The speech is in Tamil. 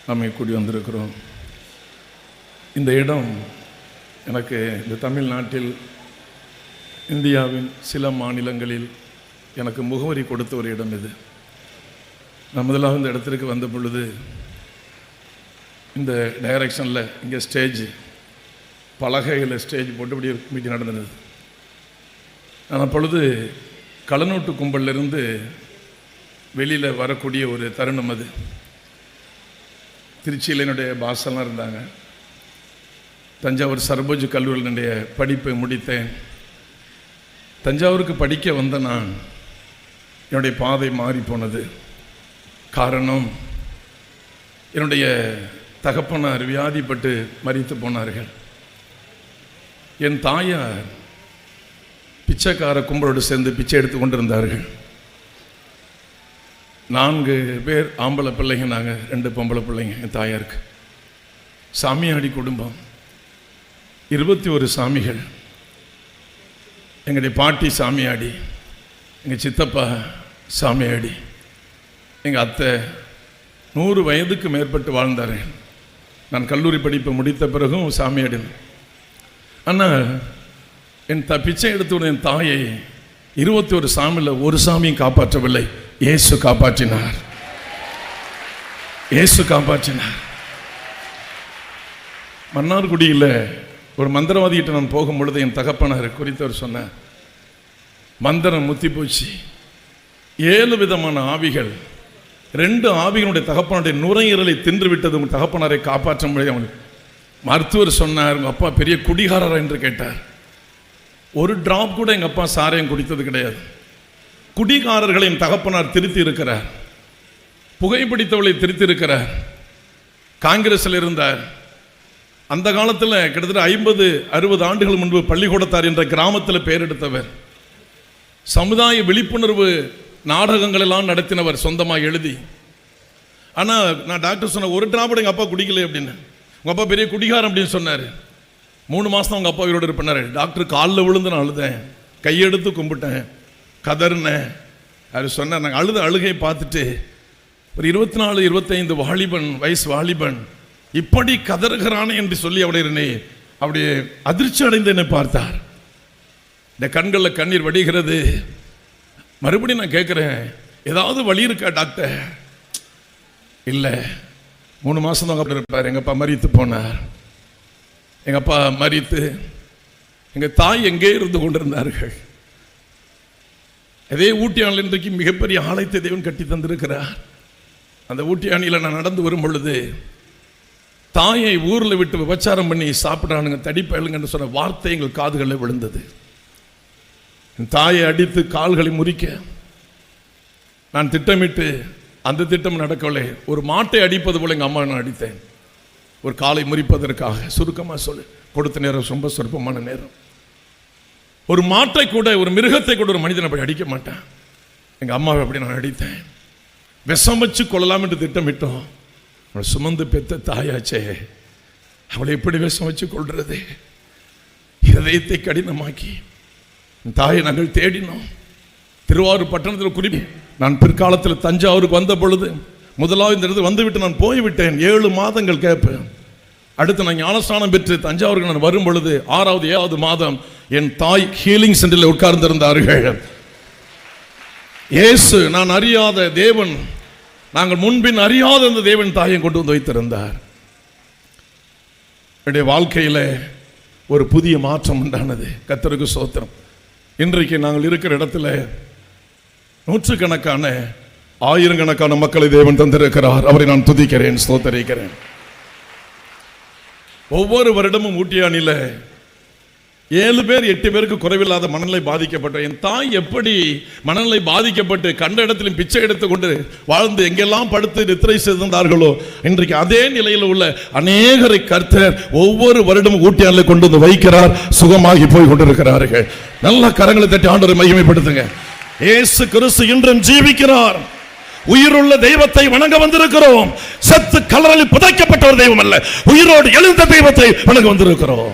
நம்மை கூடி வந்திருக்கிறோம். இந்த இடம் எனக்கு இந்த தமிழ்நாட்டில், இந்தியாவின் சில மாநிலங்களில் எனக்கு முகவரி கொடுத்த ஒரு இடம் இது. நான் முதலாக இந்த இடத்திற்கு வந்த பொழுது இந்த டைரக்ஷனில் இங்கே ஸ்டேஜ் பலகையில் ஸ்டேஜ் போட்டு இப்படி மீட்டிங் நடந்தது. நான் அப்பொழுது களனூட்டு கும்பலிருந்து வெளியில் வரக்கூடிய ஒரு தருணம் அது. திருச்சியில் என்னுடைய பாசெல்லாம் இருந்தாங்க. தஞ்சாவூர் சர்போஜ் கல்லூரியில் என்னுடைய படிப்பை முடித்தேன். தஞ்சாவூருக்கு படிக்க வந்த நான் என்னுடைய பாதை மாறி போனது. காரணம், என்னுடைய தகப்பனார் வியாதிப்பட்டு மரித்து போனார்கள். என் தாயார் பிச்சைக்கார கும்பலோடு சேர்ந்து பிச்சை எடுத்து கொண்டிருந்தார்கள். 4 பேர் ஆம்பளை பிள்ளைங்க, நாங்கள் 2 பொம்பளை பிள்ளைங்க. என் தாயாருக்கு சாமியாடி குடும்பம், 21 சாமிகள். எங்களுடைய பாட்டி சாமியாடி, எங்கள் சித்தப்பா சாமியாடி, எங்கள் அத்தை 100 வயதுக்கு மேற்பட்டு வாழ்ந்தார்கள். நான் கல்லூரி படிப்பை முடித்த பிறகும் சாமியாடி. ஆனால் என் பிச்சை எடுத்து என் தாயை 21 சாமியில் ஒரு சாமியும் காப்பாற்றவில்லை. இயேசு காப்பாற்றினார். இயேசு காப்பாற்றினார். மன்னார்குடியில் ஒரு மந்திரவாதிகிட்ட நான் போகும் பொழுது என் தகப்பனார் குறித்தவர் சொன்னார், மந்திரம் முத்தி போச்சு, 7 விதமான ஆவிகள், 2 ஆவிகளுடைய தகப்பனுடைய நுரையீரலை தின்று விட்டது, உங்கள் தகப்பனாரை காப்பாற்ற முடியாது. மருத்துவர் சொன்னார், உங்கள் அப்பா பெரிய குடிகாரரா என்று கேட்டார். ஒரு டிராப் கூட எங்கள் அப்பா சாரையும் குடித்தது கிடையாது. குடிகாரர்களையும் தகப்பனார் திருத்தி இருக்கிறார். புகைப்பிடித்தவளை திருத்தி இருக்கிறார். காங்கிரஸில் இருந்தார். அந்த காலத்தில் கிட்டத்தட்ட 50-60 ஆண்டுகள் முன்பு பள்ளிக்கூடத்தார் என்ற கிராமத்தில் பெயர் எடுத்தவர். சமுதாய விழிப்புணர்வு நாடகங்கள் எல்லாம் நடத்தினவர் சொந்தமாக எழுதி. ஆனால் நான் டாக்டர் சொன்ன ஒரு டிராப் எங்கள் அப்பா குடிக்கல அப்படின்னு. உங்கள் அப்பா பெரிய குடிகாரம் அப்படின்னு சொன்னார். 3 மாதம் அவங்க அப்பா இவரோடு இருப்பினார். டாக்டர் காலில் விழுந்து நான் அழுதேன், கையெடுத்து கும்பிட்டேன், கதர்னேன். அவர் சொன்னார், நாங்கள் அழுகையை பார்த்துட்டு ஒரு 24-25 வயசு வாலிபன் இப்படி கதறுகிறானே என்று சொல்லி அப்படியே அதிர்ச்சி அடைந்து என்னை பார்த்தார். இந்த கண்களில் கண்ணீர் வடிகிறது. மறுபடியும் நான் கேட்குறேன், ஏதாவது வழி இருக்கா டாக்டர்? இல்லை, 3 மாதம் தான் அப்படி இருப்பார். எங்கள் அப்பா மரித்து போனார். எங்கள் அப்பா மரித்து எங்கள் தாய் எங்கே இருந்து கொண்டிருந்தார்கள். அதே ஊட்டியானில் இன்றைக்கு மிகப்பெரிய ஆலயத்தை தேவன் கட்டி தந்திருக்கிறார். அந்த ஊட்டியானியில் நான் நடந்து வரும் பொழுது தாயை ஊரில் விட்டு விபச்சாரம் பண்ணி சாப்பிட்றானுங்க, தடிப்பயலுங்கன்னு சொன்ன வார்த்தை எங்கள் காதுகளில் விழுந்தது. என் தாயை அடித்து கால்களை முறிக்க நான் திட்டமிட்டு, அந்த திட்டம் நடக்கவில்லை, ஒரு மாட்டை அடிப்பது போல எங்கள் அம்மா நான் அடித்தேன். ஒரு காலை முறிப்பதற்காக. சுருக்கமாக சொல்லு, கொடுத்த நேரம் ரொம்ப சொற்பமான நேரம். ஒரு மாட்டை கூட, ஒரு மிருகத்தை கூட ஒரு மனிதனை அப்படி அடிக்க மாட்டேன். எங்கள் அம்மாவை அப்படி நான் அடித்தேன். விஷம் வச்சு கொள்ளலாம் என்று திட்டமிட்டோம். அவளை சுமந்து பெற்ற தாயாச்சே, அவளை எப்படி விஷம் வச்சு கொள்றது? இதயத்தை கடினமாக்கி தாயை நாங்கள் தேடினோம். திருவாரூர் பட்டணத்தில் குறிப்பி நான் பிற்காலத்தில் தஞ்சாவூருக்கு வந்த பொழுது முதலாவது இந்த இடத்துல வந்துவிட்டு நான் போய்விட்டேன். 7 மாதங்கள் கேட்பேன். அடுத்து நான் ஞானஸ்நானம் பெற்று தஞ்சாவூருக்கு நான் வரும் பொழுது 6வது 7வது மாதம் என் தாய் ஹீலிங் சென்டரில் உட்கார்ந்திருந்தார்கள். இயேசு, நான் அறியாத தேவன், நாங்கள் முன்பின் அறியாத அந்த தேவன் தாயை கொண்டு வந்து வைத்திருந்தார். என்னுடைய வாழ்க்கையில் ஒரு புதிய மாற்றம் உண்டானது. கர்த்தருக்கு ஸ்தோத்திரம். இன்றைக்கு நாங்கள் இருக்கிற இடத்துல நூற்றுக்கணக்கான, ஆயிரக்கணக்கான மக்களை தேவன் தந்திருக்கிறார். அவரை நான் துதிக்கிறேன், ஸ்தோத்தரிக்கிறேன். ஒவ்வொரு வருடமும் ஊட்டியானில் 7 பேர் 8 பேருக்கு குறைவில்லாத மனநிலை பாதிக்கப்பட்ட என் தாய் எப்படி மனநிலை பாதிக்கப்பட்டு கண்ட இடத்திலும் பிச்சை எடுத்துக்கொண்டு வாழ்ந்து எங்கெல்லாம் படுத்து நித்திரை செய்தார்களோ, இன்றைக்கு அதே நிலையில் உள்ள அநேகரை கர்த்தர் ஒவ்வொரு வருடமும் ஊட்டியானில் கொண்டு வந்து வைக்கிறார். சுகமாகி போய் கொண்டிருக்கிறார்கள். நல்ல கரங்களை தட்டி ஆண்டவரை மகிமைப்படுத்துங்க. இயேசு கிறிஸ்து இன்றும் ஜீவிக்கிறார். உயிருள்ள தெய்வத்தை வணங்க வந்திருக்கிறோம். செத்து கல்லறையில் புதைக்கப்பட்ட ஒரு தெய்வம் அல்ல, உயிரோடு எழுந்த தெய்வத்தை வணங்க வந்திருக்கிறோம்.